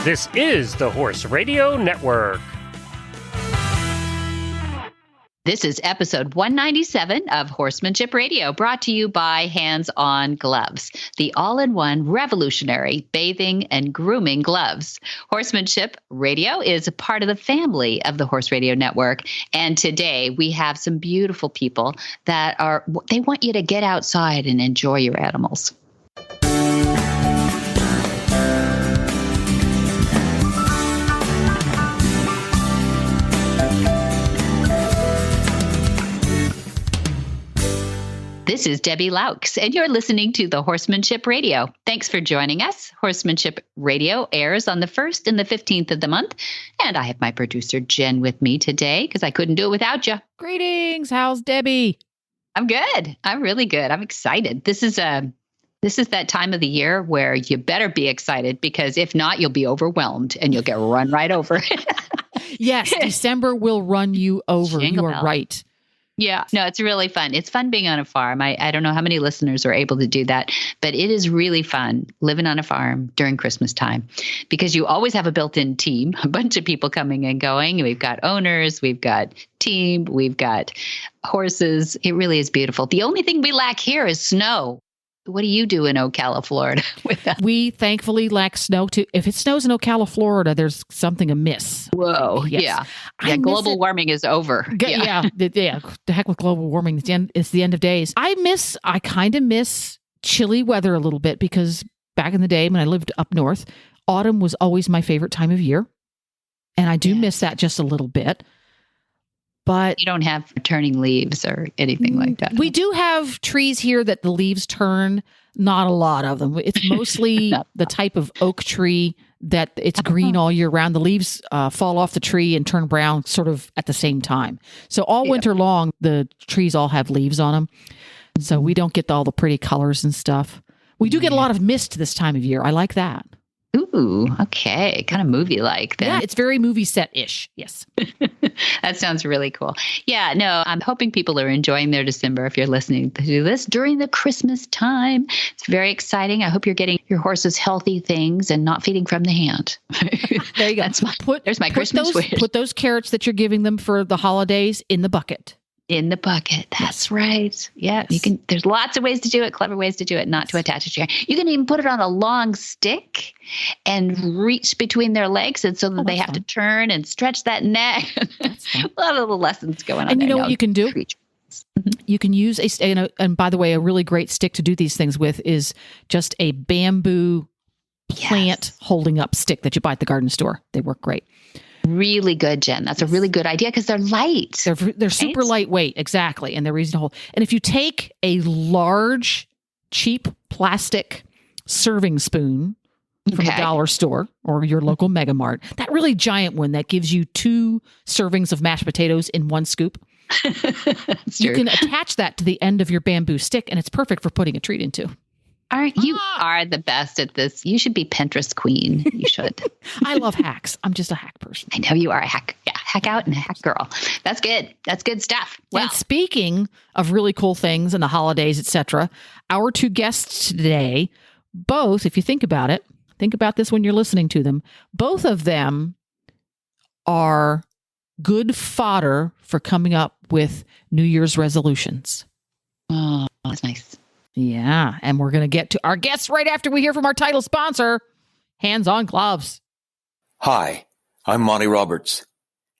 This is the Horse Radio Network. This is episode 197 of Horsemanship Radio, brought to you by Hands On Gloves, the all-in-one revolutionary bathing and grooming gloves. Horsemanship Radio is a part of the family of the Horse Radio Network, and today we have some beautiful people they want you to get outside and enjoy your animals. This is Debbie Laux, and you're listening to the Horsemanship Radio. Thanks for joining us. Horsemanship Radio airs on the 1st and the 15th of the month, and I have my producer, Jen, with me today because I couldn't do it without you. Greetings. How's Debbie? I'm good. I'm really good. I'm excited. This is that time of the year where you better be excited, because if not, you'll be overwhelmed and you'll get run right over. Yes, December will run you over. Jingle You are bell. right. Yeah, no, it's really fun. It's fun being on a farm. I don't know how many listeners are able to do that, but it is really fun living on a farm during Christmas time, because you always have a built-in team, a bunch of people coming and going. We've got owners, we've got team, we've got horses. It really is beautiful. The only thing we lack here is snow. What do you do in Ocala, Florida with that? We thankfully lack snow too. If it snows in Ocala, Florida, there's something amiss. Whoa, Yes. yeah. I Yeah, miss global it. warming is over. Yeah. The heck with global warming. It's the end of days. I kind of miss chilly weather a little bit, because back in the day when I lived up north, autumn was always my favorite time of year. And I do miss that just a little bit. But You don't have turning leaves or anything like that. we do have trees here that the leaves turn, not a lot of them. It's mostly the type of oak tree that it's green all year round. The leaves fall off the tree and turn brown sort of at the same time. So all winter long, the trees all have leaves on them. So we don't get all the pretty colors and stuff. We do get a lot of mist this time of year. I like that. Ooh, okay. Kind of movie-like then. Yeah, it's very movie set-ish. Yes. That sounds really cool. Yeah, no, I'm hoping people are enjoying their December if you're listening to this during the Christmas time. It's very exciting. I hope you're getting your horses healthy things and not feeding from the hand. There you go. There's my Christmas wish. Put those carrots that you're giving them for the holidays in the bucket. In the bucket. That's right. Yeah, you can. There's lots of ways to do it, clever ways to do it, not to attach it to your hand. You can even put it on a long stick and reach between their legs, and so that they have to turn and stretch that neck. A lot of little lessons going on. And there. you know what you can do? You can use and by the way, a really great stick to do these things with is just a bamboo plant holding up stick that you buy at the garden store. They work great. Really good, Jen. That's a really good idea, because they're light. They're super lightweight, exactly, and they're easy to hold. And if you take a large, cheap plastic serving spoon from the dollar store or your local Mega Mart, that really giant one that gives you 2 servings of mashed potatoes in one scoop, you can attach that to the end of your bamboo stick, and it's perfect for putting a treat into. You are the best at this. You should be Pinterest queen. You should. I love hacks. I'm just a hack person. I know you are a hack. Yeah, hack out and a hack girl. That's good. That's good stuff. Well, And speaking of really cool things and the holidays, etc., our 2 guests today, both, if you think about it, think about this when you're listening to them, both of them are good fodder for coming up with New Year's resolutions. Oh, that's nice. Yeah, and we're going to get to our guests right after we hear from our title sponsor, Hands On Gloves. Hi, I'm Monty Roberts,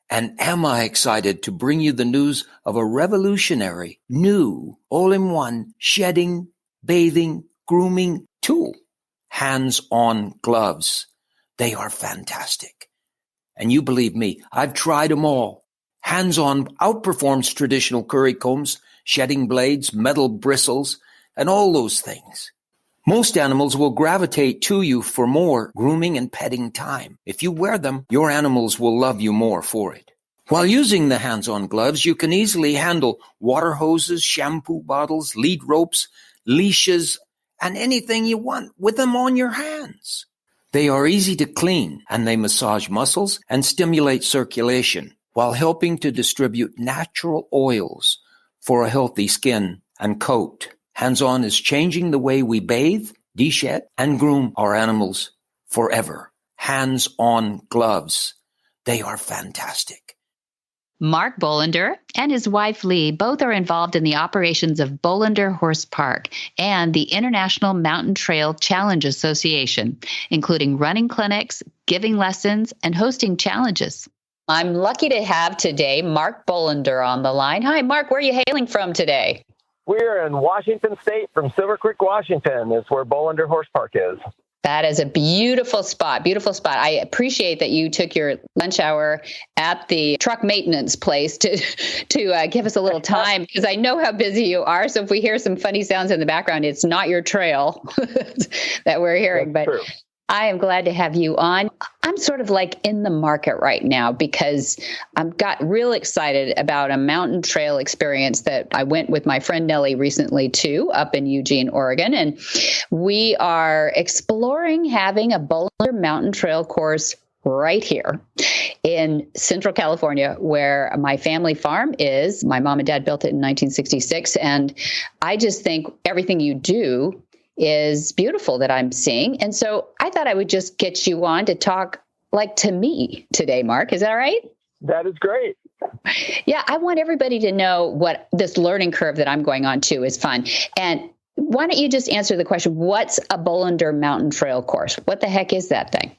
and am I excited to bring you the news of a revolutionary, new, all-in-one shedding, bathing, grooming tool, Hands On Gloves. They are fantastic. And you believe me, I've tried them all. Hands On outperforms traditional curry combs, shedding blades, metal bristles, and all those things. Most animals will gravitate to you for more grooming and petting time. If you wear them, your animals will love you more for it. While using the hands-on gloves, you can easily handle water hoses, shampoo bottles, lead ropes, leashes, and anything you want with them on your hands. They are easy to clean, and they massage muscles and stimulate circulation while helping to distribute natural oils for a healthy skin and coat. Hands-On is changing the way we bathe, de-shed, and groom our animals forever. hands-on gloves. They are fantastic. Mark Bolender and his wife Lee both are involved in the operations of Bolender Horse Park and the International Mountain Trail Challenge Association, including running clinics, giving lessons, and hosting challenges. I'm lucky to have today Mark Bolender on the line. Hi, Mark. Where are you hailing from today? We're in Washington State, from Silver Creek, Washington, is where Bolender Horse Park is. That is a beautiful spot. Beautiful spot. I appreciate that you took your lunch hour at the truck maintenance place to give us a little time, because I know how busy you are. So if we hear some funny sounds in the background, it's not your trail that we're hearing. That's but true. I am glad to have you on. I'm sort of like in the market right now because I've got real excited about a mountain trail experience that I went with my friend Nellie recently to up in Eugene, Oregon. And we are exploring having a Bolender mountain trail course right here in Central California, where my family farm is. My mom and dad built it in 1966. And I just think everything you do is beautiful that I'm seeing. And so I thought I would just get you on to talk like to me today, Mark. Is that right? That is great. Yeah, I want everybody to know what this learning curve that I'm going on to is fun. And why don't you just answer the question, what's a Bolender Mountain Trail course? What the heck is that thing?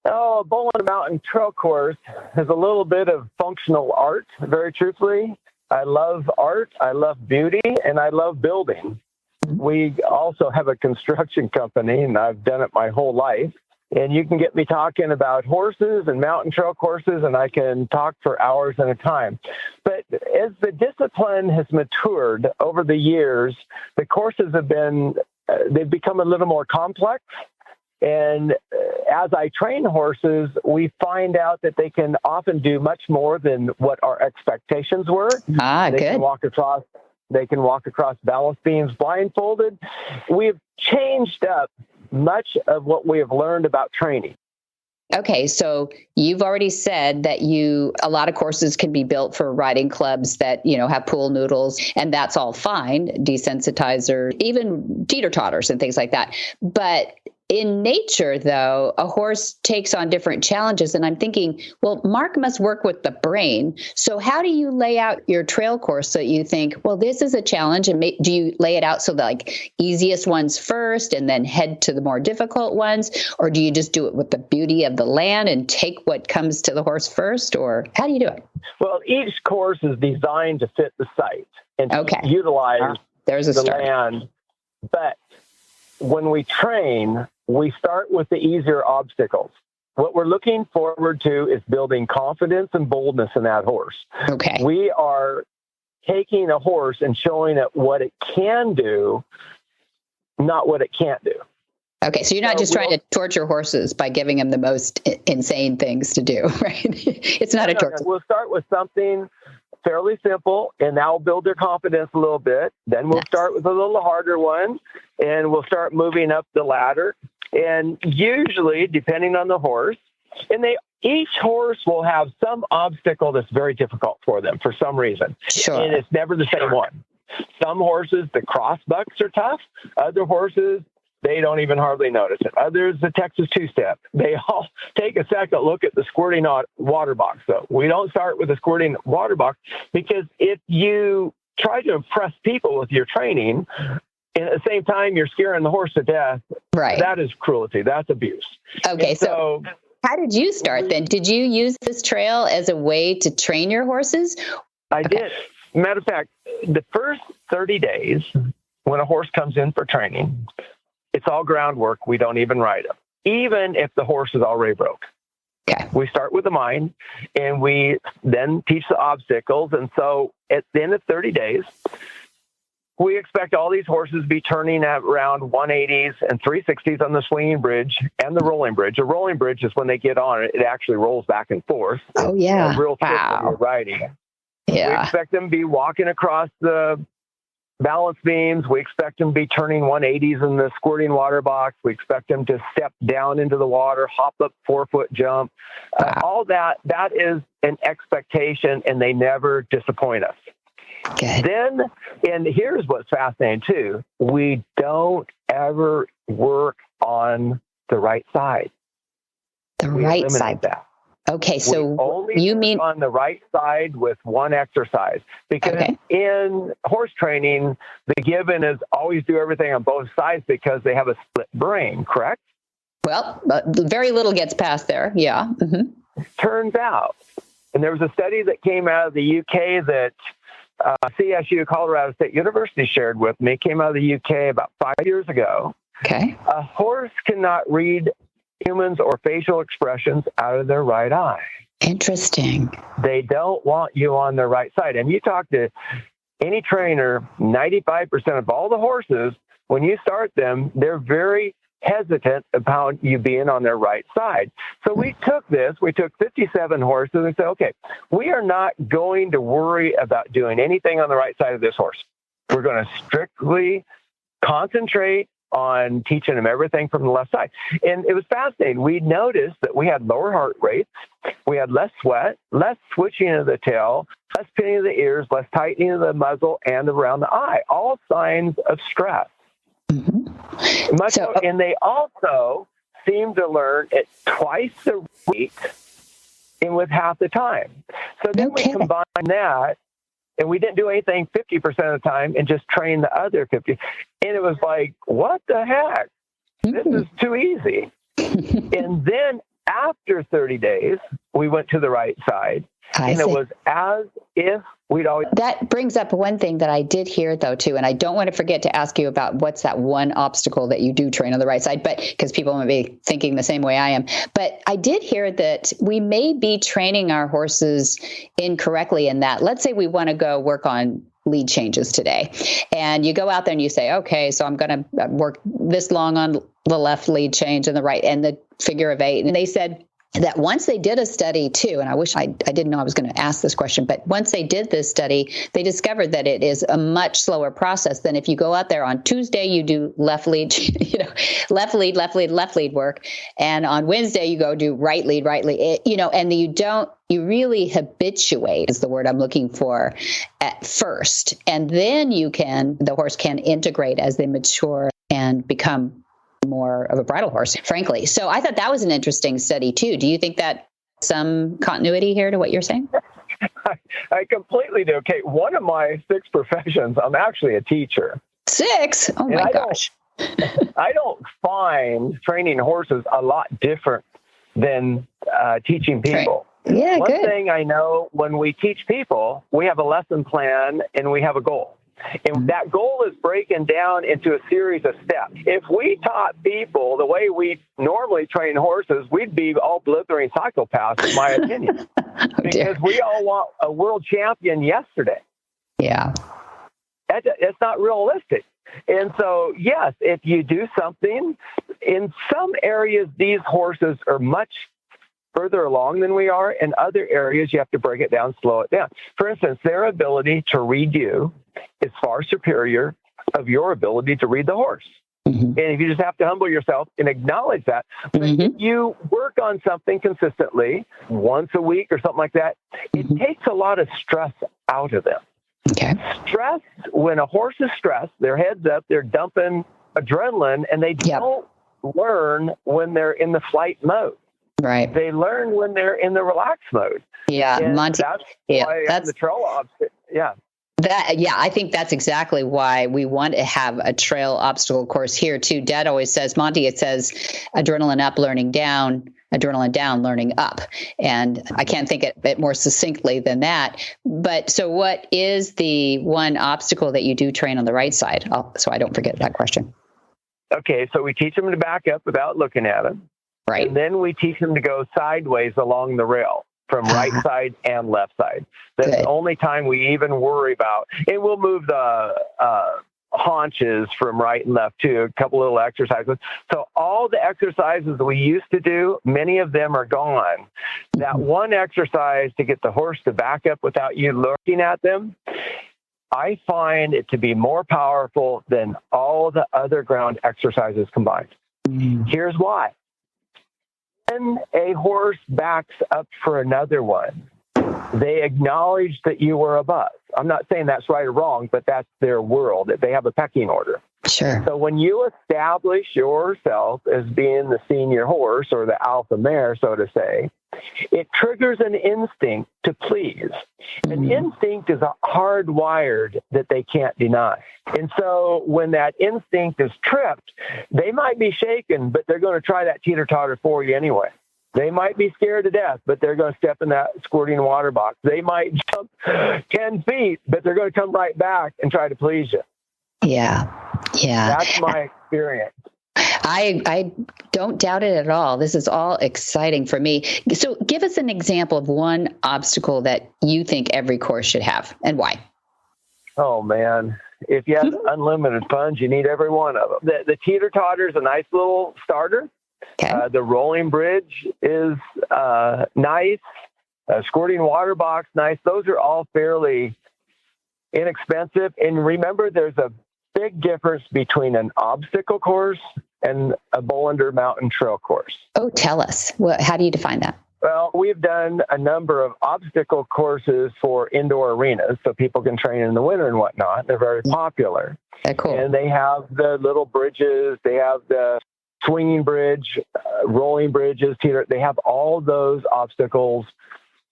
Oh, Bolender Mountain Trail course is a little bit of functional art, very truthfully. I love art, I love beauty, and I love building. We also have a construction company, and I've done it my whole life. And you can get me talking about horses and mountain trail courses, and I can talk for hours at a time. But as the discipline has matured over the years, the courses have they've become a little more complex. And as I train horses, we find out that they can often do much more than what our expectations were. They can walk across balance beams blindfolded. We've changed up much of what we have learned about training. Okay, so you've already said that a lot of courses can be built for riding clubs that, have pool noodles, and that's all fine, desensitizer, even teeter-totters and things like that. But in nature, though, a horse takes on different challenges. And I'm thinking, well, Mark must work with the brain. So how do you lay out your trail course so you think, well, this is a challenge? And do you lay it out so the easiest ones first and then head to the more difficult ones? Or do you just do it with the beauty of the land and take what comes to the horse first? Or how do you do it? Well, each course is designed to fit the site and to utilize the land. But when we train, we start with the easier obstacles. What we're looking forward to is building confidence and boldness in that horse. Okay. We are taking a horse and showing it what it can do, not what it can't do. Okay, so you're not just trying to torture horses by giving them the most insane things to do, right? It's not a torture. We'll start with something fairly simple, and that'll build their confidence a little bit. Then we'll start with a little harder one, and we'll start moving up the ladder. And usually, depending on the horse, and each horse will have some obstacle that's very difficult for them for some reason. Sure. And it's never the same one. Some horses, the cross bucks are tough. Other horses, they don't even hardly notice it. Others, the Texas two-step. They all take a second look at the squirting water box, though. We don't start with the squirting water box because if you try to impress people with your training, and at the same time you're scaring the horse to death, right? That is cruelty. That's abuse. Okay, so how did you start then? Did you use this trail as a way to train your horses? I did. Matter of fact, the first 30 days when a horse comes in for training, it's all groundwork. We don't even ride them, even if the horse is already broke. Okay. We start with the mind, and we then teach the obstacles. And so at the end of 30 days, we expect all these horses to be turning at around 180s and 360s on the swinging bridge and the rolling bridge. A rolling bridge is when they get on it, it actually rolls back and forth. Oh, yeah. A real trick when you're riding. Yeah. We expect them to be walking across the balance beams. We expect them to be turning 180s in the squirting water box. We expect them to step down into the water, hop up 4-foot jump. All that is an expectation, and they never disappoint us. Good. Then, and here's what's fascinating too, we don't ever work on the right side. The we right eliminate side. that. Okay, so we only you mean on the right side with one exercise, because in horse training, the given is always do everything on both sides because they have a split brain, correct? well, very little gets past there. Yeah. Mm-hmm. Turns out, and there was a study that came out of the UK that CSU, Colorado State University, shared with me, came out of the UK about 5 years ago. Okay. A horse cannot read humans or facial expressions out of their right eye. Interesting. They don't want you on their right side. And you talk to any trainer, 95% of all the horses, when you start them, they're very hesitant about you being on their right side. So we took 57 horses and said, okay, we are not going to worry about doing anything on the right side of this horse. We're going to strictly concentrate on teaching them everything from the left side. And it was fascinating. We noticed that we had lower heart rates, we had less sweat, less switching of the tail, less pinning of the ears, less tightening of the muzzle and around the eye, all signs of stress. Mm-hmm. And they also seem to learn it twice a week and with half the time. So then we combine that, and we didn't do anything 50% of the time and just train the other 50. And it was like, what the heck? This is too easy. And then after 30 days, we went to the right side. It was as if we'd always... That brings up one thing that I did hear, though, too, and I don't want to forget to ask you about what's that one obstacle that you do train on the right side, but because people might be thinking the same way I am. But I did hear that we may be training our horses incorrectly in that. Let's say we want to go work on lead changes today, and you go out there and you say, okay, so I'm going to work this long on the left lead change and the right and the figure of 8. And they said that once they did a study too, and I wish I didn't know I was going to ask this question, but once they did this study, they discovered that it is a much slower process than if you go out there on Tuesday, you do left lead, left lead work. And on Wednesday, you go do right lead, and you really habituate is the word I'm looking for at first. And then the horse can integrate as they mature and become more of a bridle horse, frankly. So I thought that was an interesting study too. Do you think that some continuity here to what you're saying? I completely do. Okay, one of my 6 professions, I'm actually a teacher. 6? Oh my gosh. I don't find training horses a lot different than teaching people. Right. Yeah, One good. thing I know, when we teach people, we have a lesson plan and we have a goal. And that goal is breaking down into a series of steps. If we taught people the way we normally train horses, we'd be all blithering psychopaths, in my opinion. Because we all want a world champion yesterday. Yeah. That's not realistic. And so, yes, if you do something, in some areas, these horses are much further along than we are. In other areas, you have to break it down, slow it down. For instance, their ability to read you is far superior of your ability to read the horse. Mm-hmm. And if you just have to humble yourself and acknowledge that, but if you work on something consistently once a week or something like that, it takes a lot of stress out of them. Okay. Stress, when a horse is stressed, their head's up, they're dumping adrenaline, and they don't learn when they're in the flight mode. Right. They learn when they're in the relaxed mode. Yeah, and Monty. That's the trail obstacle. Yeah. I think that's exactly why we want to have a trail obstacle course here too. Dad always says, Monty, it says adrenaline up, learning down, adrenaline down, learning up. And I can't think of it more succinctly than that. But so what is the one obstacle that you do train on the right side? So I don't forget that question. Okay. So we teach them to back up without looking at them. Right. And then we teach them to go sideways along the rail from right side and left side. That's the only time we even worry about. And we'll move the haunches from right and left too, a couple little exercises. So all the exercises that we used to do, many of them are gone. That one exercise to get the horse to back up without you looking at them, I find it to be more powerful than all the other ground exercises combined. Here's why. When a horse backs up for another one, they acknowledge that you were above. I'm not saying that's right or wrong, but that's their world. They have a pecking order. Sure. So when you establish yourself as being the senior horse or the alpha mare, so to say, it triggers an instinct to please. An instinct is hardwired that they can't deny. And so when that instinct is tripped, they might be shaken, but they're going to try that teeter-totter for you anyway. They might be scared to death, but they're going to step in that squirting water box. They might jump 10 feet, but they're going to come right back and try to please you. Yeah. That's my experience. I don't doubt it at all. This is all exciting for me. So give us an example of one obstacle that you think every course should have and why. Oh, man. If you have unlimited funds, you need every one of them. The teeter-totter is a nice little starter. Okay. The rolling bridge is nice. Squirting water box, nice. Those are all fairly inexpensive. And remember, there's a big difference between an obstacle course and a Bolender mountain trail course. Oh, tell us. How do you define that? Well, we've done a number of obstacle courses for indoor arenas so people can train in the winter and whatnot. They're very popular. Cool. And they have the little bridges. They have the swinging bridge, rolling bridges. They have all those obstacles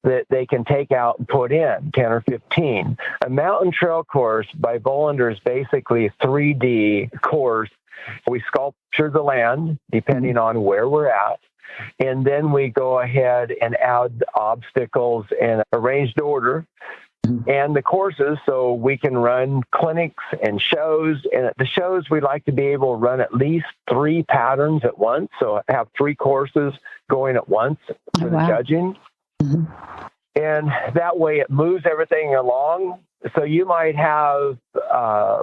that they can take out and put in, 10 or 15. A mountain trail course by Bolender is basically a 3D course. We sculpture the land depending on where we're at. And then we go ahead and add obstacles in arranged order and the courses so we can run clinics and shows. And at the shows, we like to be able to run at least 3 patterns at once. So have 3 courses going at once for the judging. And that way it moves everything along. So you might have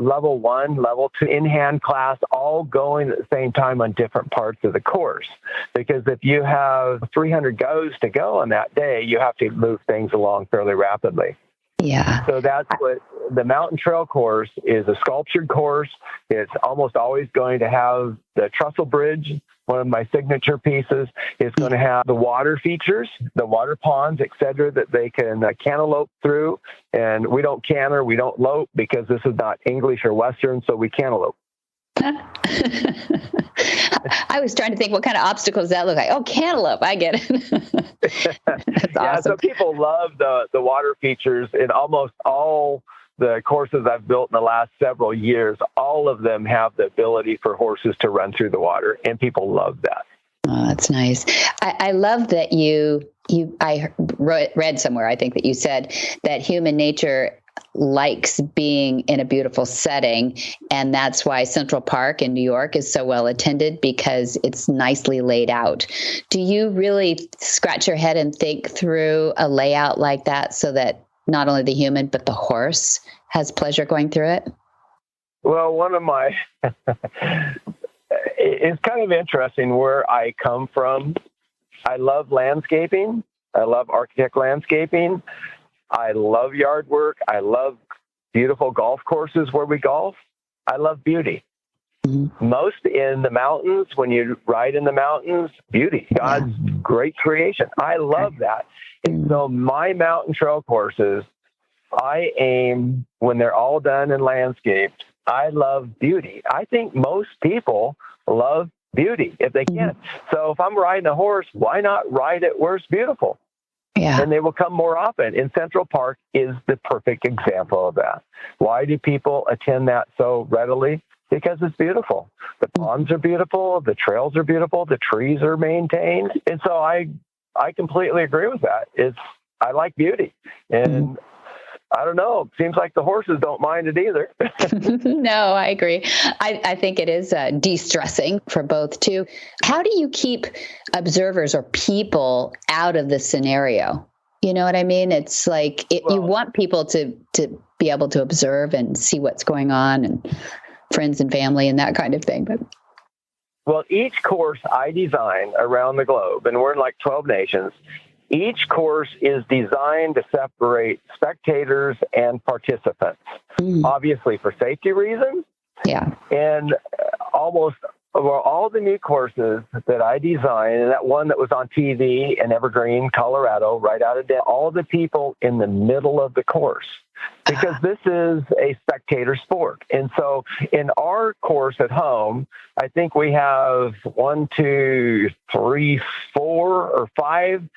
level 1, level 2 in-hand class all going at the same time on different parts of the course. Because if you have 300 goes to go on that day, you have to move things along fairly rapidly. Yeah. So that's what the mountain trail course is, a sculptured course. It's almost always going to have the trestle bridge, one of my signature pieces. It's going to have the water features, the water ponds, et cetera, that they can cantaloupe through. And we don't canter, we don't lope because this is not English or Western, so we cantaloupe. I was trying to think what kind of obstacles that look like. Oh, cantaloupe. I get it. That's awesome. So people love the water features in almost all the courses I've built in the last several years. All of them have the ability for horses to run through the water, and people love that. Oh, that's nice. I love that I read somewhere, I think that you said that human nature likes being in a beautiful setting. And that's why Central Park in New York is so well attended because it's nicely laid out. Do you really scratch your head and think through a layout like that so that not only the human, but the horse has pleasure going through it? Well, one of my, it's kind of interesting where I come from. I love landscaping. I love architect landscaping. I love yard work. I love beautiful golf courses where we golf. I love beauty. Mm-hmm. Most in the mountains, when you ride in the mountains, beauty, God's great creation. I love that. And so my mountain trail courses, I aim, when they're all done and landscaped, I love beauty. I think most people love beauty if they can. So if I'm riding a horse, why not ride it where it's beautiful? Yeah. And they will come more often. And Central Park is the perfect example of that. Why do people attend that so readily? Because it's beautiful. The ponds are beautiful. The trails are beautiful. The trees are maintained. And so I completely agree with that. I like beauty. And I don't know. It seems like the horses don't mind it either. No, I agree. I think it is de-stressing for both too. How do you keep observers or people out of the scenario? You know what I mean? It's like you want people to be able to observe and see what's going on and friends and family and that kind of thing. But well, each course I design around the globe, and we're in like 12 nations, each course is designed to separate spectators and participants, obviously for safety reasons. Yeah. And almost all the new courses that I designed, and that one that was on TV in Evergreen, Colorado, right out of Denver, all the people in the middle of the course because this is a spectator sport. And so in our course at home, I think we have 1, 2, 3, 4, or 5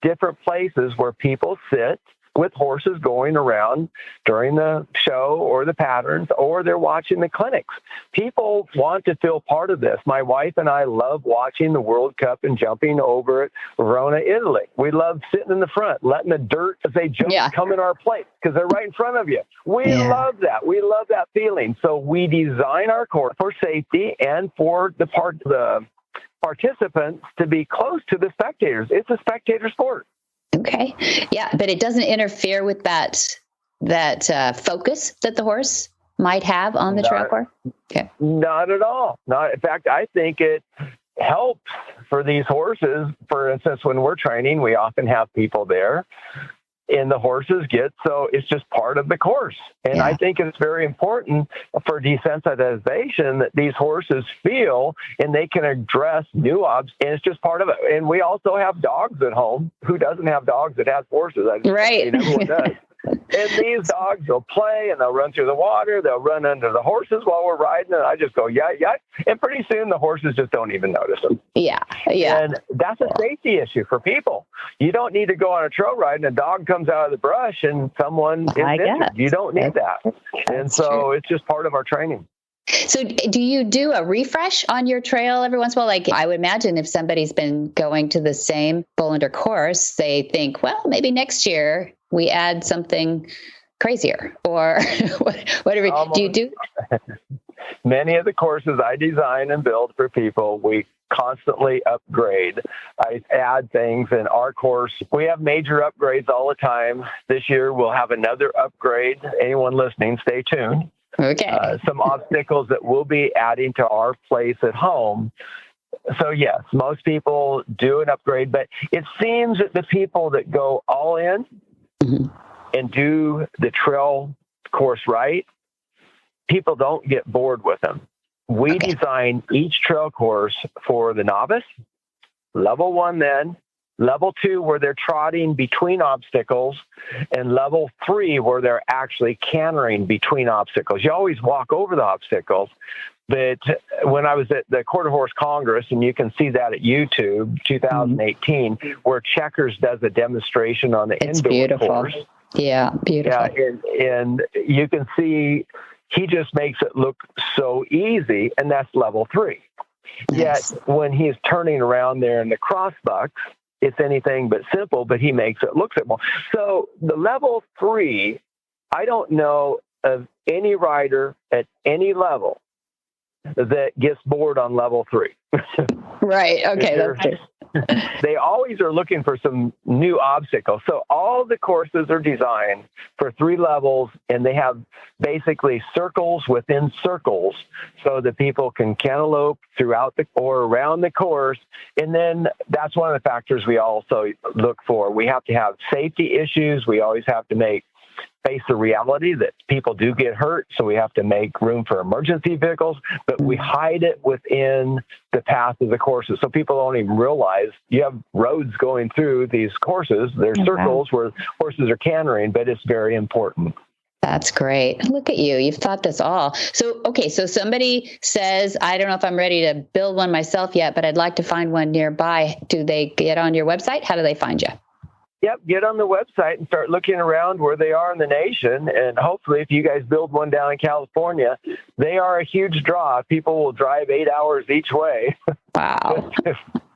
different places where people sit with horses going around during the show or the patterns, or they're watching the clinics. People want to feel part of this. My wife and I love watching the World Cup and jumping over at Verona, Italy. We love sitting in the front, letting the dirt as they jump come in our place because they're right in front of you. We love that. We love that feeling. So we design our course for safety and for the participants to be close to the spectators. It's a spectator sport. Okay. Yeah, but it doesn't interfere with that focus that the horse might have on the trail course? Okay. Not at all. In fact, I think it helps for these horses. For instance, when we're training, we often have people there. And the horses so it's just part of the course. And I think it's very important for desensitization that these horses feel and they can address new obstacles. And it's just part of it. And we also have dogs at home. Who doesn't have dogs that has horses? Right. Everyone does. And these dogs will play and they'll run through the water. They'll run under the horses while we're riding. And I just go, yeah. And pretty soon the horses just don't even notice them. Yeah. And that's a safety issue for people. You don't need to go on a trail ride and a dog comes out of the brush and someone is injured. You don't need that. And so it's just part of our training. So do you do a refresh on your trail every once in a while? Like I would imagine if somebody's been going to the same Bolender course, they think, well, maybe next year we add something crazier or whatever. Do you do? Many of the courses I design and build for people, we constantly upgrade. I add things in our course. We have major upgrades all the time. This year we'll have another upgrade. Anyone listening, stay tuned. Okay. Some obstacles that we'll be adding to our place at home. So yes, most people do an upgrade, but it seems that the people that go all in and do the trail course right, people don't get bored with them. We design each trail course for the novice, level 1 then, level 2 where they're trotting between obstacles, and level 3 where they're actually cantering between obstacles. You always walk over the obstacles, but when I was at the Quarter Horse Congress, and you can see that at YouTube, 2018, where Checkers does a demonstration on the indoor course. Yeah, beautiful. Yeah, and you can see he just makes it look so easy, and that's level 3. Nice. Yet when he's turning around there in the crossbucks, it's anything but simple, but he makes it look simple. So the level 3, I don't know of any rider at any level that gets bored on level 3. Right. Okay. That's true. They always are looking for some new obstacles. So all the courses are designed for 3 levels, and they have basically circles within circles so that people can cantaloupe throughout or around the course. And then that's one of the factors we also look for. We have to have safety issues. We always have to face the reality that people do get hurt, so we have to make room for emergency vehicles, but we hide it within the path of the courses. So people don't even realize you have roads going through these courses. There's circles where horses are cantering, but it's very important. That's great. Look at you. You've thought this all. So, okay. So somebody says, I don't know if I'm ready to build one myself yet, but I'd like to find one nearby. Do they get on your website? How do they find you? Yep, get on the website and start looking around where they are in the nation. And hopefully, if you guys build one down in California, they are a huge draw. People will drive 8 hours each way. Wow.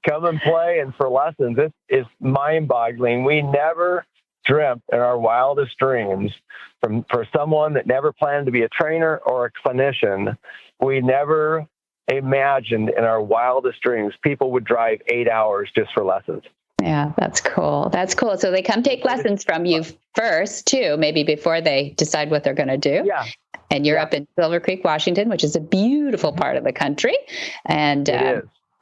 Come and play and for lessons. This is mind-boggling. We never dreamt in our wildest dreams for someone that never planned to be a trainer or a clinician. We never imagined in our wildest dreams people would drive 8 hours just for lessons. Yeah, that's cool. That's cool. So they come take lessons from you first, too, maybe before they decide what they're going to do. Yeah. And you're up in Silver Creek, Washington, which is a beautiful part of the country. And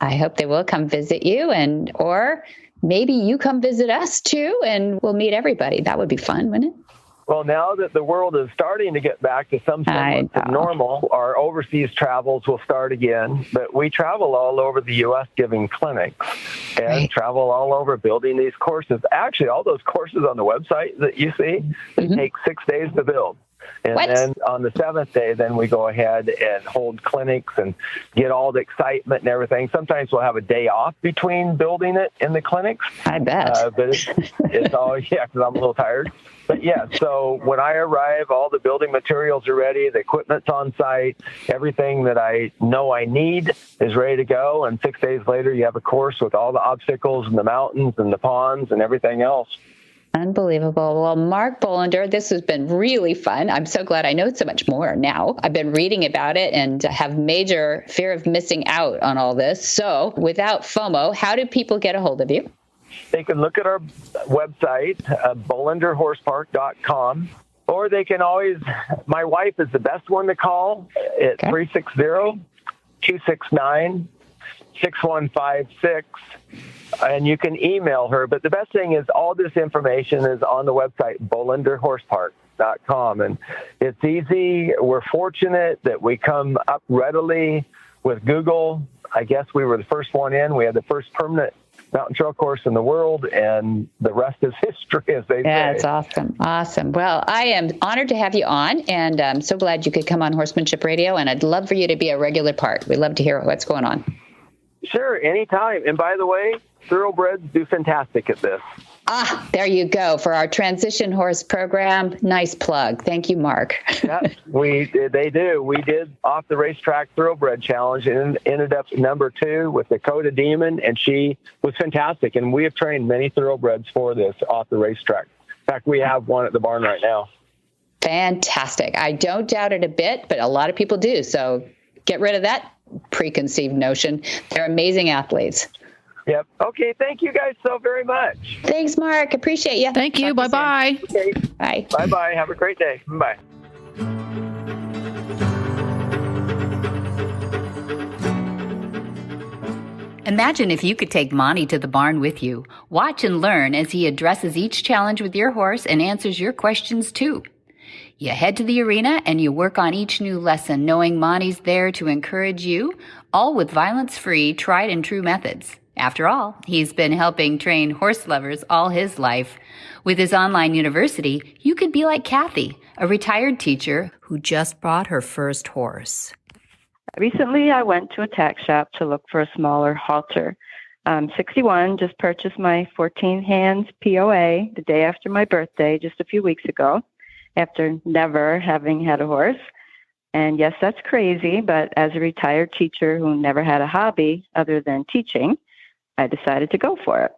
I hope they will come visit you, or maybe you come visit us, too, and we'll meet everybody. That would be fun, wouldn't it? Well, now that the world is starting to get back to some semblance of normal, our overseas travels will start again. But we travel all over the U.S. giving clinics and travel all over building these courses. Actually, all those courses on the website that you see, they take 6 days to build. And then on the 7th day, then we go ahead and hold clinics and get all the excitement and everything. Sometimes we'll have a day off between building it in the clinics. I bet. But it's all, because I'm a little tired. But yeah, so when I arrive, all the building materials are ready. The equipment's on site. Everything that I know I need is ready to go. And 6 days later, you have a course with all the obstacles and the mountains and the ponds and everything else. Unbelievable. Well, Mark Bolender, this has been really fun. I'm so glad I know so much more now. I've been reading about it and have major fear of missing out on all this. So without FOMO, how do people get a hold of you? They can look at our website, bolenderhorsepark.com, or they can always, my wife is the best one to call at 360-269-6156. And you can email her. But the best thing is all this information is on the website, bolenderhorsepark.com. And it's easy. We're fortunate that we come up readily with Google. I guess we were the first one in. We had the first permanent mountain trail course in the world, and the rest is history, as they say. Yeah, it's awesome. Awesome. Well, I am honored to have you on, and I'm so glad you could come on Horsemanship Radio, and I'd love for you to be a regular part. We'd love to hear what's going on. Sure, anytime. And by the way, thoroughbreds do fantastic at this. There you go for our transition horse program. Nice plug. Thank you, Mark. Yeah, they do. We did off the racetrack thoroughbred challenge and ended up number 2 with Dakota Demon, and she was fantastic. And we have trained many thoroughbreds for this off the racetrack. In fact, we have one at the barn right now. Fantastic. I don't doubt it a bit, but a lot of people do. So get rid of that preconceived notion. They're amazing athletes. Yep. Okay. Thank you guys so very much. Thanks, Mark. Appreciate you. Thank you. Bye-bye. Okay. Bye. Bye-bye. Have a great day. Bye. Imagine if you could take Monty to the barn with you. Watch and learn as he addresses each challenge with your horse and answers your questions too. You head to the arena and you work on each new lesson, knowing Monty's there to encourage you, all with violence-free, tried and true methods. After all, he's been helping train horse lovers all his life. With his online university, you could be like Kathy, a retired teacher who just bought her first horse. Recently, I went to a tack shop to look for a smaller halter. I'm 61, just purchased my 14 hands POA the day after my birthday, just a few weeks ago, after never having had a horse. And yes, that's crazy, but as a retired teacher who never had a hobby other than teaching, I decided to go for it.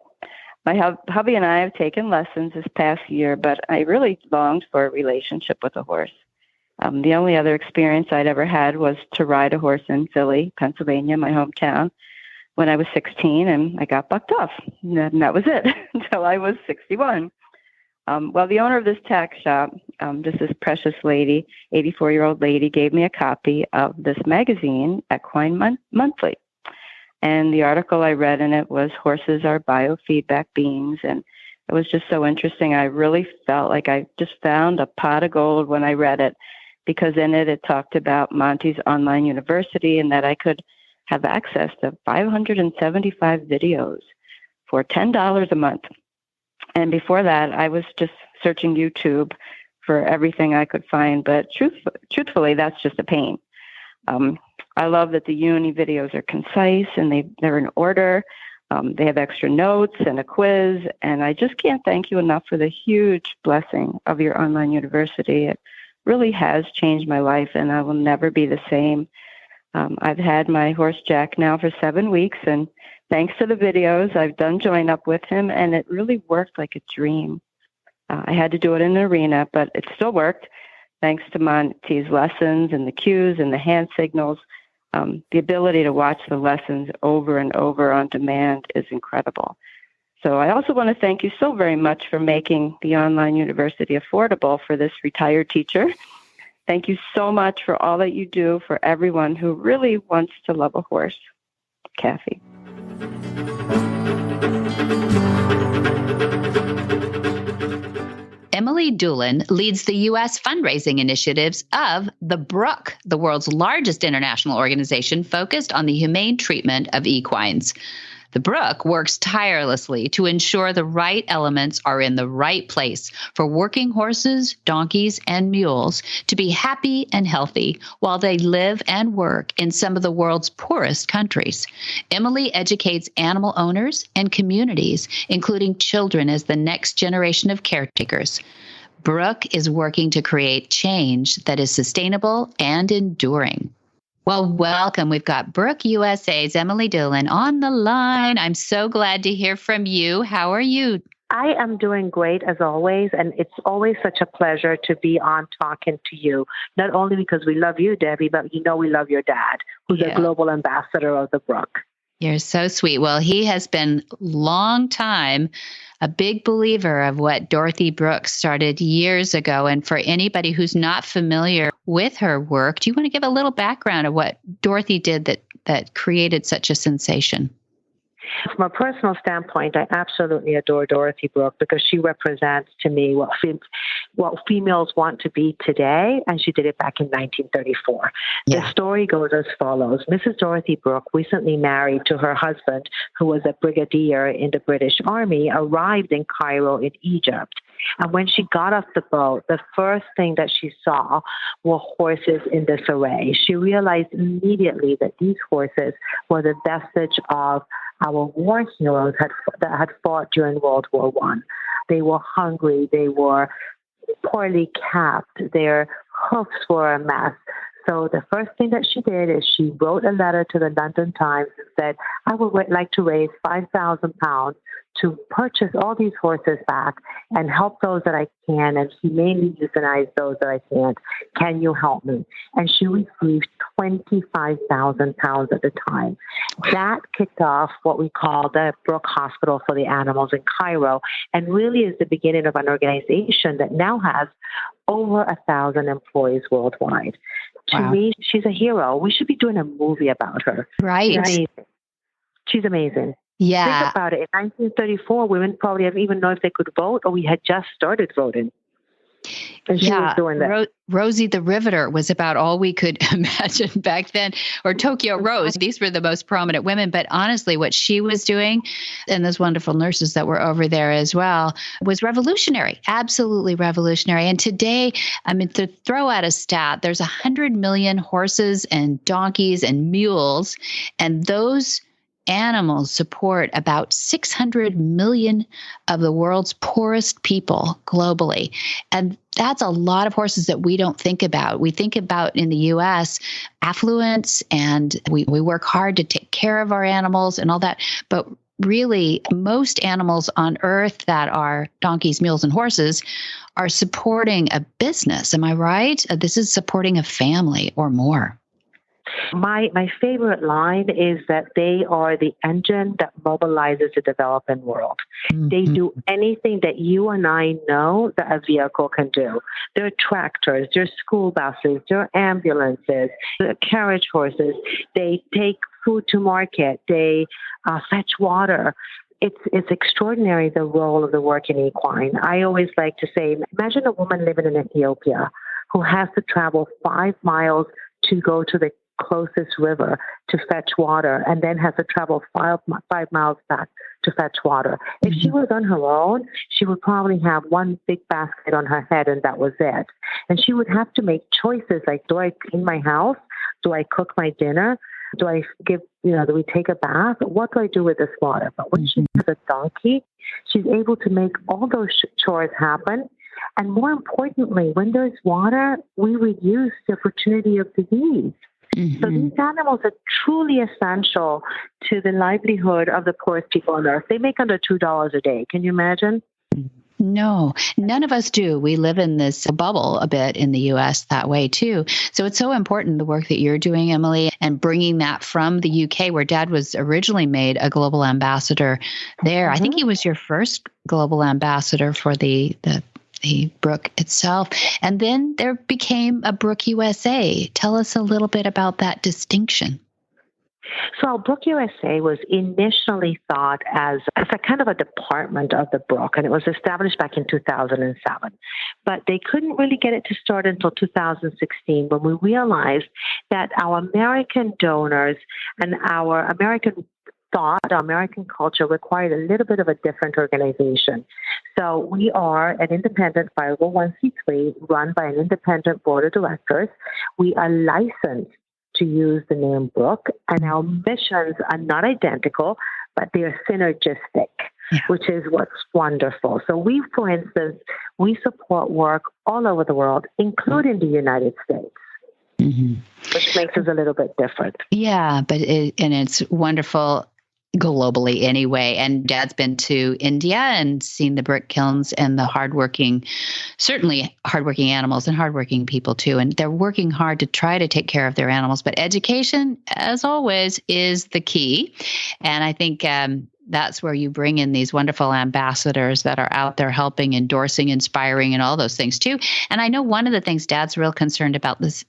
My hubby and I have taken lessons this past year, but I really longed for a relationship with a horse. The only other experience I'd ever had was to ride a horse in Philly, Pennsylvania, my hometown, when I was 16, and I got bucked off. And that was it until I was 61. Well, the owner of this tack shop, just this precious lady, 84-year-old lady, gave me a copy of this magazine, Equine Monthly. And the article I read in it was Horses Are Biofeedback Beings. And it was just so interesting. I really felt like I just found a pot of gold when I read it, because in it talked about Monty's online university and that I could have access to 575 videos for $10 a month. And before that, I was just searching YouTube for everything I could find. But truthfully, that's just a pain. I love that the uni videos are concise and they're in order. They have extra notes and a quiz. And I just can't thank you enough for the huge blessing of your online university. It really has changed my life, and I will never be the same. I've had my horse Jack now for 7 weeks, and thanks to the videos, I've done join up with him, and it really worked like a dream. I had to do it in an arena, but it still worked. Thanks to Monty's lessons and the cues and the hand signals, the ability to watch the lessons over and over on demand is incredible. So I also want to thank you so very much for making the online university affordable for this retired teacher. Thank you so much for all that you do for everyone who really wants to love a horse. Kathy. Emily Emily Dulin leads the U.S. fundraising initiatives of the Brooke, the world's largest international organization focused on the humane treatment of equines. The Brooke works tirelessly to ensure the right elements are in the right place for working horses, donkeys, and mules to be happy and healthy while they live and work in some of the world's poorest countries. Emily educates animal owners and communities, including children, as the next generation of caretakers. Brooke is working to create change that is sustainable and enduring. Well, welcome. We've got Brooke USA's Emily Dulin on the line. I'm so glad to hear from you. How are you? I am doing great as always, and it's always such a pleasure to be on talking to you, not only because we love you, Debbie, but we love your dad, who's a global ambassador of the Brooke. You're so sweet. Well, he has been long time a big believer of what Dorothy Brooke started years ago. And for anybody who's not familiar with her work, do you want to give a little background of what Dorothy did that created such a sensation? From a personal standpoint, I absolutely adore Dorothy Brooke because she represents to me what females want to be today, and she did it back in 1934. Yeah. The story goes as follows. Mrs. Dorothy Brooke, recently married to her husband, who was a brigadier in the British Army, arrived in Cairo in Egypt. And when she got off the boat, the first thing that she saw were horses in disarray. She realized immediately that these horses were the vestige of our war heroes that had fought during World War I. They were hungry. They were poorly capped. Their hoofs were a mess. So the first thing that she did is she wrote a letter to the London Times and said, I would like to raise £5,000 to purchase all these horses back and help those that I can and humanely euthanize those that I can't. Can you help me? And she received £25,000 at the time. That kicked off what we call the Brooke Hospital for the Animals in Cairo, and really is the beginning of an organization that now has over 1,000 employees worldwide. Wow. To me, she's a hero. We should be doing a movie about her. Right. She's amazing. Yeah. Think about it. In 1934, women probably didn't even know if they could vote, or we had just started voting. And she was doing that. Rosie the Riveter was about all we could imagine back then, or Tokyo Rose. These were the most prominent women. But honestly, what she was doing, and those wonderful nurses that were over there as well, was revolutionary, absolutely revolutionary. And today, I mean, to throw out a stat, there's 100 million horses and donkeys and mules, and those animals support about 600 million of the world's poorest people globally. And that's a lot of horses that we don't think about. We think about in the U.S. affluence, and we work hard to take care of our animals and all that. But really, most animals on Earth that are donkeys, mules, and horses are supporting a business. Am I right? This is supporting a family or more. My favorite line is that they are the engine that mobilizes the developing world. Mm-hmm. They do anything that you and I know that a vehicle can do. They're tractors, they're school buses, they're ambulances, they're carriage horses. They take food to market. They fetch water. It's extraordinary, the role of the working equine. I always like to say, imagine a woman living in Ethiopia who has to travel 5 miles to go to the closest river to fetch water, and then has to travel 5 miles back to fetch water. If she was on her own, she would probably have one big basket on her head, and that was it. And she would have to make choices like, do I clean my house? Do I cook my dinner? Do I do we take a bath? What do I do with this water? But when she has a donkey, she's able to make all those chores happen. And more importantly, when there's water, we reduce the opportunity of disease. Mm-hmm. So these animals are truly essential to the livelihood of the poorest people on earth. They make under $2 a day. Can you imagine? No, none of us do. We live in this bubble a bit in the U.S. that way, too. So it's so important, the work that you're doing, Emily, and bringing that from the UK, where Dad was originally made a global ambassador there. Mm-hmm. I think he was your first global ambassador for the Brooke itself. And then there became a Brooke USA. Tell us a little bit about that distinction. So Brooke USA was initially thought as a kind of a department of the Brooke, and it was established back in 2007. But they couldn't really get it to start until 2016 when we realized that our American donors and our American thought, our American culture required a little bit of a different organization. So we are an independent 501c3 run by an independent board of directors. We are licensed to use the name Brooke, and our missions are not identical, but they are synergistic, which is what's wonderful. So we, for instance, we support work all over the world, including the United States. Which makes us a little bit different. Yeah, but it's wonderful globally anyway. And Dad's been to India and seen the brick kilns and the certainly hardworking animals and hardworking people too. And they're working hard to try to take care of their animals. But education, as always, is the key. And I think that's where you bring in these wonderful ambassadors that are out there helping, endorsing, inspiring, and all those things too. And I know one of the things Dad's real concerned about this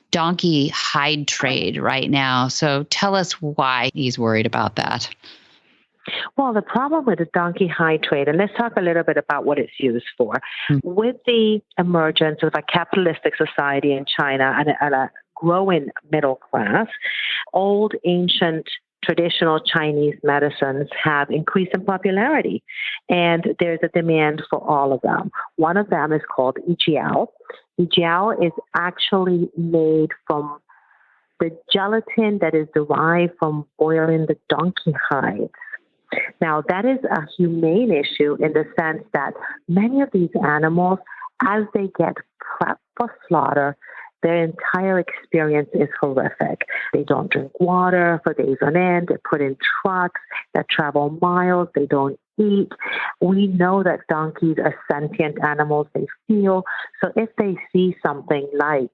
donkey hide trade right now. So tell us why he's worried about that. Well, the problem with the donkey hide trade, and let's talk a little bit about what it's used for. With the emergence of a capitalistic society in China and a growing middle class, old, ancient, traditional Chinese medicines have increased in popularity, and there's a demand for all of them. One of them is called Yijiao. Yijiao is actually made from the gelatin that is derived from boiling the donkey hides. Now, that is a humane issue in the sense that many of these animals, as they get prepped for slaughter, their entire experience is horrific. They don't drink water for days on end. They're put in trucks that travel miles. They don't eat. We know that donkeys are sentient animals. They feel. So if they see something like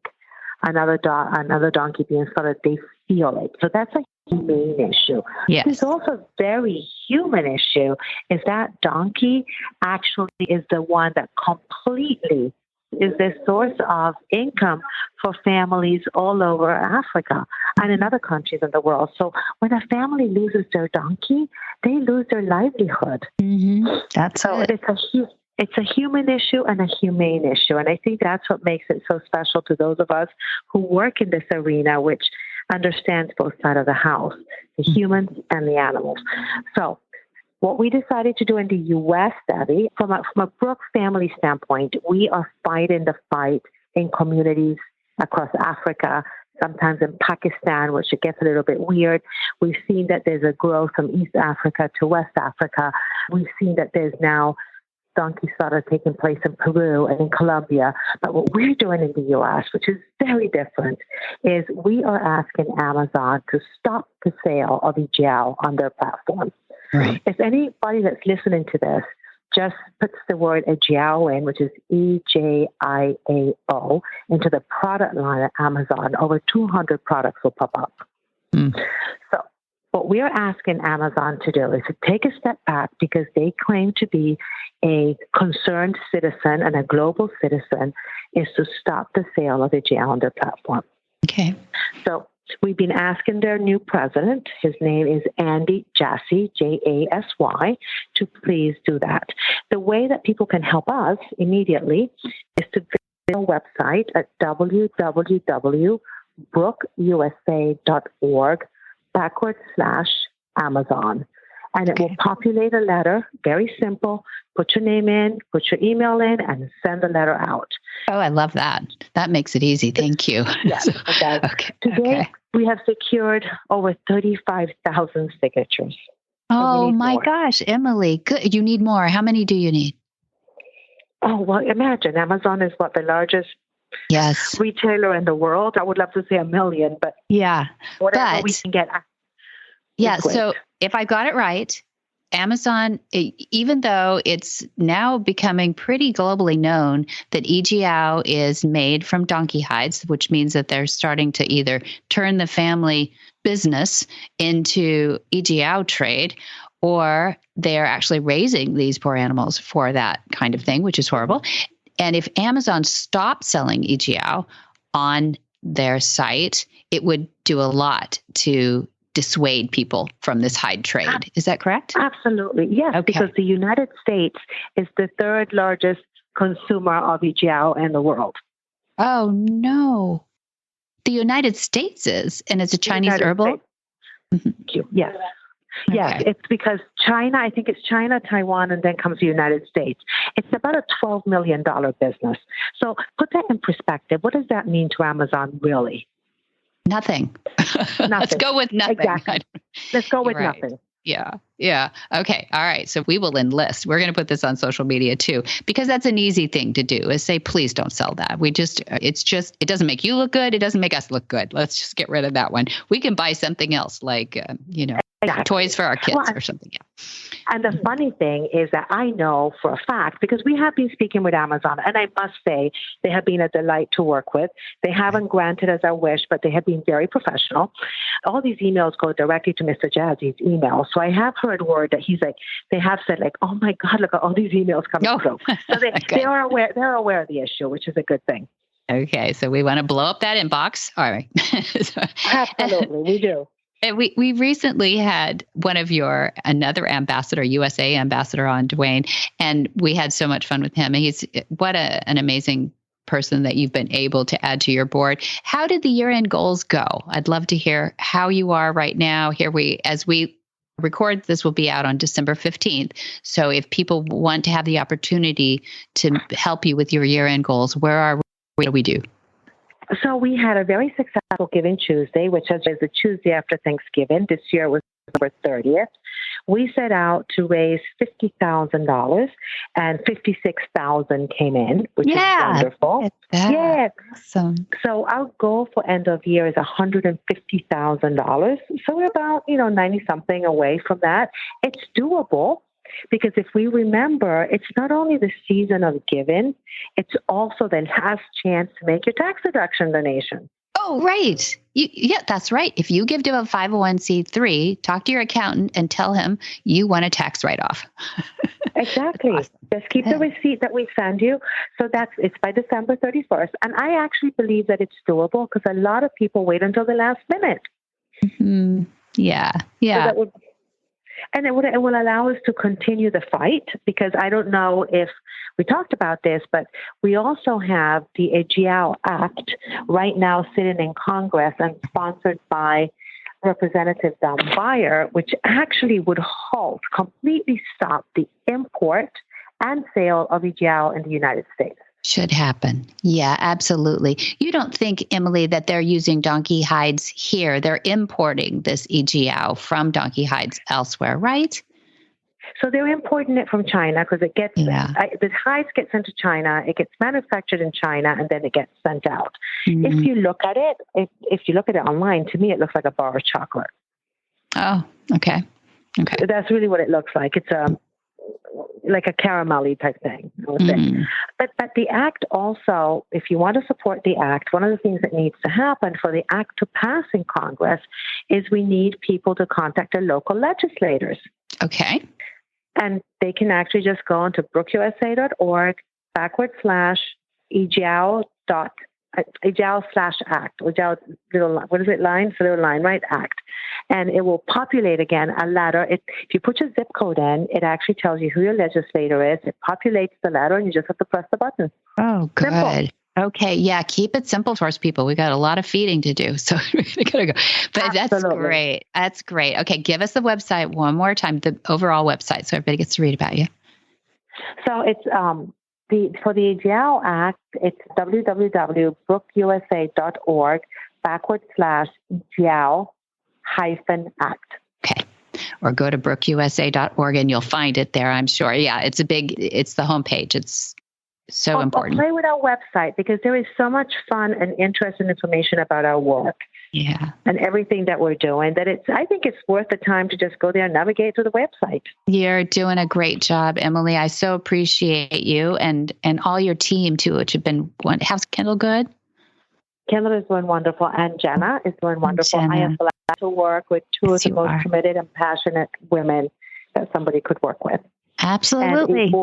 another donkey being slaughtered, they feel it. So that's a humane issue. Yes. There's also a very human issue is that donkey actually is the one that completely is the source of income for families all over Africa and in other countries in the world. So when a family loses their donkey, they lose their livelihood. That's so it. It's a human issue and a humane issue. And I think that's what makes it so special to those of us who work in this arena, which understands both sides of the house, the humans and the animals. So what we decided to do in the U.S. study, from a Brooke family standpoint, we are fighting the fight in communities across Africa, sometimes in Pakistan, which it gets a little bit weird. We've seen that there's a growth from East Africa to West Africa. We've seen that there's now donkey slaughter taking place in Peru and in Colombia. But what we're doing in the U.S., which is very different, is we are asking Amazon to stop the sale of Yijiao on their platform. Right. If anybody that's listening to this just puts the word Yijiao in, which is EJIAO, into the product line at Amazon, over 200 products will pop up. So what we are asking Amazon to do is to take a step back because they claim to be a concerned citizen and a global citizen, is to stop the sale of Yijiao on their platform. Okay. So we've been asking their new president, his name is Andy Jassy, Jasy, to please do that. The way that people can help us immediately is to visit our website at www.brookeusa.org/Amazon. And it will populate a letter, very simple. Put your name in, put your email in, and send the letter out. Oh, I love that. That makes it easy. Thank you. Yes, okay. Today, we have secured over 35,000 signatures. Oh, my gosh, Emily. Good. You need more. How many do you need? Oh, well, imagine. Amazon is the largest retailer in the world. I would love to say 1 million, but whatever we can get. Yeah, so if I got it right, Amazon, even though it's now becoming pretty globally known that Yijiao is made from donkey hides, which means that they're starting to either turn the family business into Yijiao trade, or they're actually raising these poor animals for that kind of thing, which is horrible. And if Amazon stopped selling Yijiao on their site, it would do a lot to dissuade people from this hide trade. Is that correct? Absolutely. Yes, Okay. because the United States is the third largest consumer of ejiao in the world. Oh, no. The United States is, and it's a Chinese herbal? Thank you. Yes. Yes, Okay. it's because China, I think it's China, Taiwan, and then comes the United States. It's about a $12 million business. So put that in perspective. What does that mean to Amazon, really? Nothing. Let's go with nothing. Exactly. Let's go with Right. nothing. Yeah. Yeah. Okay. All right. So we will enlist. We're going to put this on social media too, because that's an easy thing to do is say, please don't sell that. It doesn't make you look good. It doesn't make us look good. Let's just get rid of that one. We can buy something else like, Exactly. toys for our kids Well, or something. Yeah. And the funny thing is that I know for a fact, because we have been speaking with Amazon, and I must say they have been a delight to work with. They haven't granted us our wish, but they have been very professional. All these emails go directly to Mr. Jazzy's email. So I have heard word that they have said like, oh my God, look at all these emails coming through. So they are aware of the issue, which is a good thing. Okay. So we want to blow up that inbox. All right. Absolutely. We do. We recently had another ambassador, USA ambassador on, Dwayne, and we had so much fun with him. And he's an amazing person that you've been able to add to your board. How did the year-end goals go? I'd love to hear how you are right now. As we record, this will be out on December 15th. So if people want to have the opportunity to help you with your year-end goals, what do we do? So we had a very successful Giving Tuesday, which is the Tuesday after Thanksgiving. This year was December 30th. We set out to raise $50,000, and $56,000 came in, which is wonderful. Yes. Awesome. So our goal for end of year is $150,000. So we're about 90 something away from that. It's doable. Because if we remember, it's not only the season of giving, it's also the last chance to make your tax deduction donation. Oh, right. Yeah, that's right. If you give to a 501c3, talk to your accountant and tell him you want a tax write-off. Exactly. Awesome. Just keep the receipt that we send you. So it's by December 31st. And I actually believe that it's doable because a lot of people wait until the last minute. Mm-hmm. Yeah. Yeah. So it will allow us to continue the fight, because I don't know if we talked about this, but we also have the ejiao Act right now sitting in Congress and sponsored by Representative Don Beyer, which actually would completely stop the import and sale of ejiao in the United States. Should happen. Yeah, absolutely. You don't think, Emily, that they're using donkey hides here? They're importing this ejiao from donkey hides elsewhere, right? So they're importing it from China because the hides get sent to China, it gets manufactured in China, and then it gets sent out. Mm-hmm. If you look at it online, to me, it looks like a bar of chocolate. Oh, okay. Okay. That's really what it looks like. It's like a caramelly type thing. Mm. But the act also, if you want to support the act, one of the things that needs to happen for the act to pass in Congress is we need people to contact their local legislators. Okay. And they can actually just go onto brookeusa.org /act, what is it, line? So little line, right? Act. And it will populate again a ladder. If you put your zip code in, it actually tells you who your legislator is. It populates the ladder, and you just have to press the button. Oh, good. Simple. Okay, yeah, keep it simple for us people. We got a lot of feeding to do, so we gotta go. But Absolutely. That's great. That's great. Okay, give us the website one more time, the overall website, so everybody gets to read about you. So it's for the ejiao Act, it's www.brookeusa.org /ejiao-act. Okay. Or go to brookeusa.org and you'll find it there, I'm sure. Yeah, it's the homepage. It's so important. Play with our website because there is so much fun and interest and information about our work. Yeah. And everything that we're doing that I think it's worth the time to just go there and navigate to the website. You're doing a great job, Emily. I so appreciate you and all your team too, which have been how's Kendall good? Kendall is doing wonderful, and Jenna is doing wonderful. I am glad to work with two of the most committed and passionate women that somebody could work with. Absolutely. And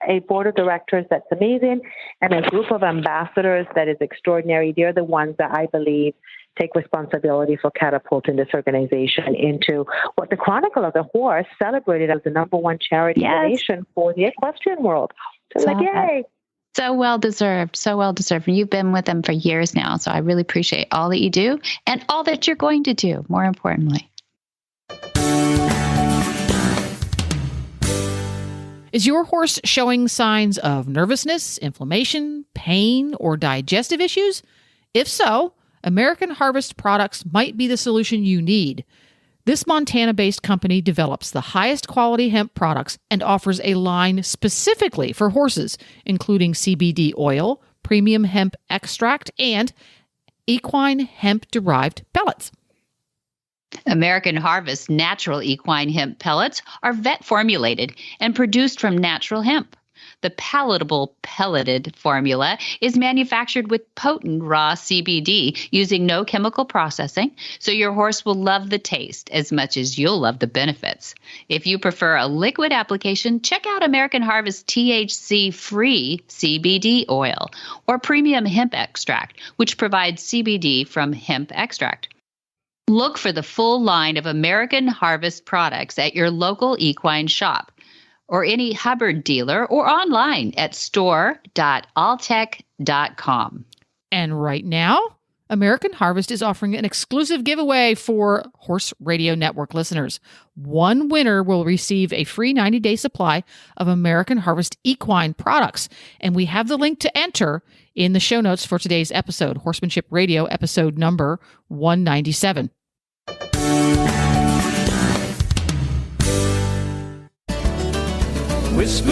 a board of directors that's amazing, and a group of ambassadors that is extraordinary. They're the ones that I believe take responsibility for catapulting this organization into what the Chronicle of the Horse celebrated as the #1 charity in the nation for the equestrian world. So yay. So well deserved. So well deserved. And you've been with them for years now. So I really appreciate all that you do and all that you're going to do, more importantly. Is your horse showing signs of nervousness, inflammation, pain, or digestive issues? If so, American Harvest products might be the solution you need. This Montana-based company develops the highest quality hemp products and offers a line specifically for horses, including CBD oil, premium hemp extract, and equine hemp-derived pellets. American Harvest natural equine hemp pellets are vet formulated and produced from natural hemp. The palatable pelleted formula is manufactured with potent raw CBD using no chemical processing, so your horse will love the taste as much as you'll love the benefits. If you prefer a liquid application, check out American Harvest THC-free CBD oil or premium hemp extract, which provides CBD from hemp extract. Look for the full line of American Harvest products at your local equine shop or any Hubbard dealer or online at store.alltech.com. And right now, American Harvest is offering an exclusive giveaway for Horse Radio Network listeners. One winner will receive a free 90-day supply of American Harvest equine products. And we have the link to enter in the show notes for today's episode, Horsemanship Radio, episode number 197. Whisper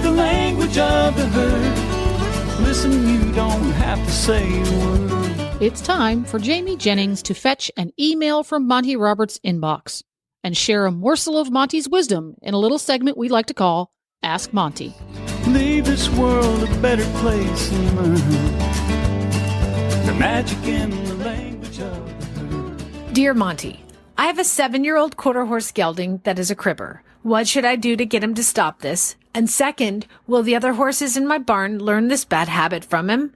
the language of the herd. Listen, you don't have to say a word. It's time for Jamie Jennings to fetch an email from Monty Roberts' inbox and share a morsel of Monty's wisdom in a little segment we like to call Ask Monty. Leave this world a better place and learn the magic in the language of the herd. Dear Monty, I have a 7-year-old quarter horse gelding that is a cribber. What should I do to get him to stop this? And second, will the other horses in my barn learn this bad habit from him?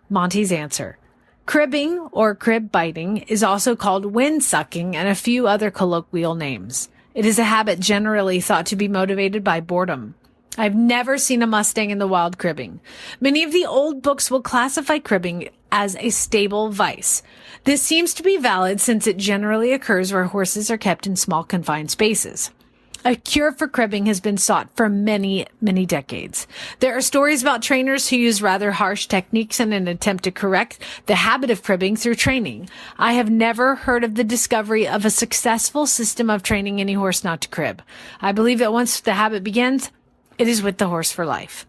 Monty's answer. Cribbing, or crib biting, is also called wind sucking and a few other colloquial names. It is a habit generally thought to be motivated by boredom. I've never seen a Mustang in the wild cribbing. Many of the old books will classify cribbing as a stable vice. This seems to be valid since it generally occurs where horses are kept in small confined spaces. A cure for cribbing has been sought for many, many decades. There are stories about trainers who use rather harsh techniques in an attempt to correct the habit of cribbing through training. I have never heard of the discovery of a successful system of training any horse not to crib. I believe that once the habit begins, it is with the horse for life.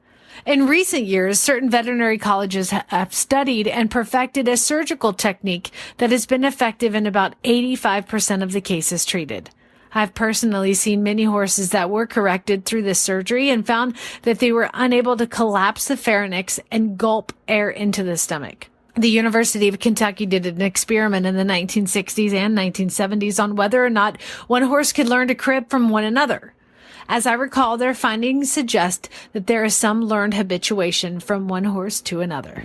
In recent years, certain veterinary colleges have studied and perfected a surgical technique that has been effective in about 85% of the cases treated. I've personally seen many horses that were corrected through this surgery and found that they were unable to collapse the pharynx and gulp air into the stomach. The University of Kentucky did an experiment in the 1960s and 1970s on whether or not one horse could learn to crib from one another. As I recall, their findings suggest that there is some learned habituation from one horse to another.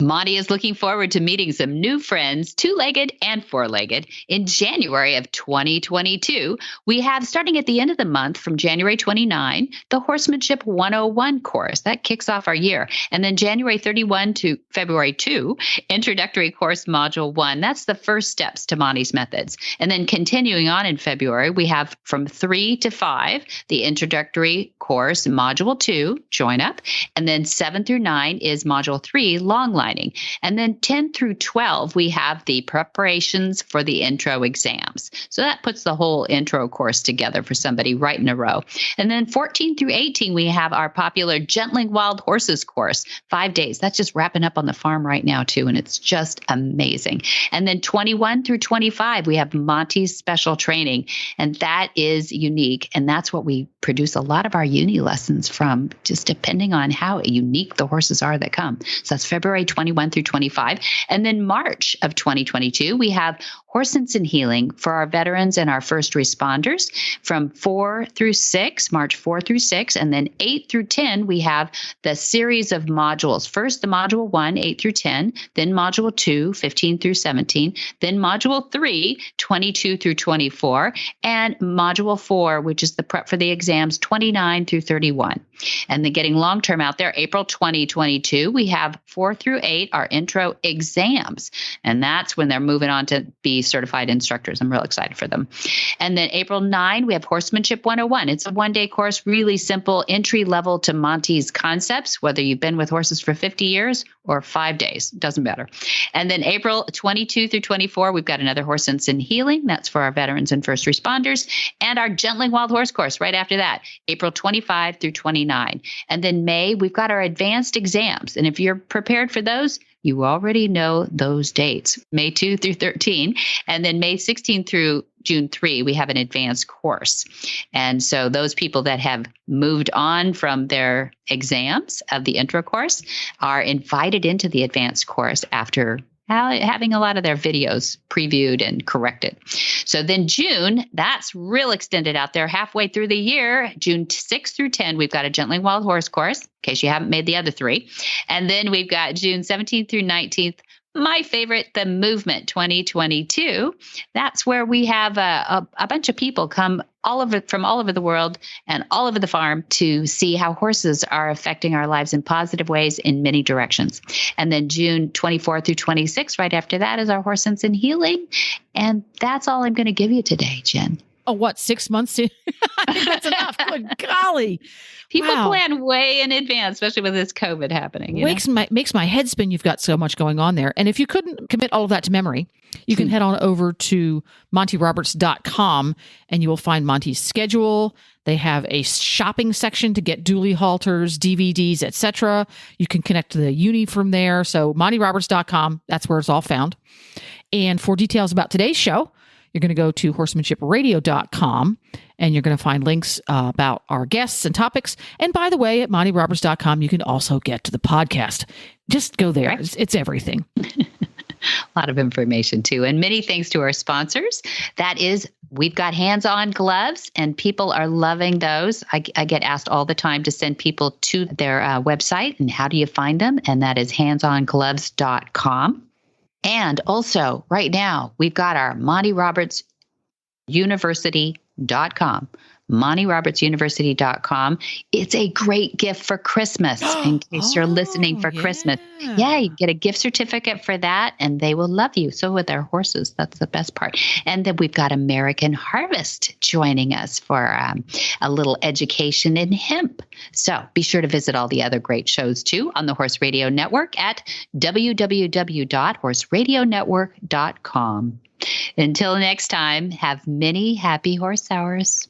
Monty is looking forward to meeting some new friends, two-legged and four-legged, in January of 2022. We have, starting at the end of the month, from January 29, the Horsemanship 101 course. That kicks off our year. And then January 31 to February 2, Introductory Course Module 1. That's the first steps to Monty's methods. And then continuing on in February, we have from 3 to 5, the Introductory Course Module 2, Join Up. And then 7 through 9 is Module 3, Long Lining. And then 10 through 12, we have the preparations for the intro exams. So that puts the whole intro course together for somebody right in a row. And then 14 through 18, we have our popular Gentling Wild Horses course, 5 days. That's just wrapping up on the farm right now, too. And it's just amazing. And then 21 through 25, we have Monty's special training. And that is unique. And that's what we produce a lot of our uni lessons from, just depending on how unique the horses are that come. So that's February 21 through 25. And then March of 2022, we have Horse Sense and Healing for our veterans and our first responders from 4 through 6, March 4 through 6, and then 8 through 10, we have the series of modules. First, the module 1, 8 through 10, then module 2, 15 through 17, then module 3, 22 through 24, and module 4, which is the prep for the exams, 29 through 31. And then getting long-term out there, April 2022, we have 4 through 8, our intro exams. And that's when they're moving on to be certified instructors. I'm real excited for them. And then April 9, we have Horsemanship 101. It's a one-day course, really simple, entry level to Monty's concepts, whether you've been with horses for 50 years or 5 days, doesn't matter. And then April 22 through 24, we've got another Horse Sense and Healing. That's for our veterans and first responders. And our Gentling Wild Horse course right after that, April 25 through 29. And then May, we've got our advanced exams. And if you're prepared for those, you already know those dates, May 2 through 13. And then May 16 through June 3, we have an advanced course. And so those people that have moved on from their exams of the intro course are invited into the advanced course after having a lot of their videos previewed and corrected. So then June, that's real extended out there halfway through the year, June 6 through 10, we've got a Gentling Wild Horse course, in case you haven't made the other 3. And then we've got June 17th through 19th, my favorite, the Movement 2022. That's where we have a bunch of people come from all over the world and all over the farm to see how horses are affecting our lives in positive ways in many directions. And then June 24 through 26, right after that, is our Horse Sense and Healing. And that's all I'm going to give you today, Jen. Oh, what, 6 months? I think that's enough. Good golly. People plan way in advance, especially with this COVID happening. Makes my head spin. You've got so much going on there. And if you couldn't commit all of that to memory, you can head on over to montyroberts.com and you will find Monty's schedule. They have a shopping section to get dually halters, DVDs, etc. You can connect to the uni from there. So montyroberts.com, that's where it's all found. And for details about today's show, you're going to go to horsemanshipradio.com and you're going to find links about our guests and topics. And by the way, at montyroberts.com, you can also get to the podcast. Just go there. Right. It's everything. A lot of information too. And many thanks to our sponsors. That is, we've got hands-on gloves and people are loving those. I get asked all the time to send people to their website. And how do you find them? And that is handsongloves.com. And also, right now, we've got our Monty Roberts University.com. MontyRobertsUniversity.com. It's a great gift for Christmas in case you're listening for Christmas. Yeah, you get a gift certificate for that and they will love you. So with their horses, that's the best part. And then we've got American Harvest joining us for a little education in hemp. So be sure to visit all the other great shows too on the Horse Radio Network at www.horseradionetwork.com. Until next time, have many happy horse hours.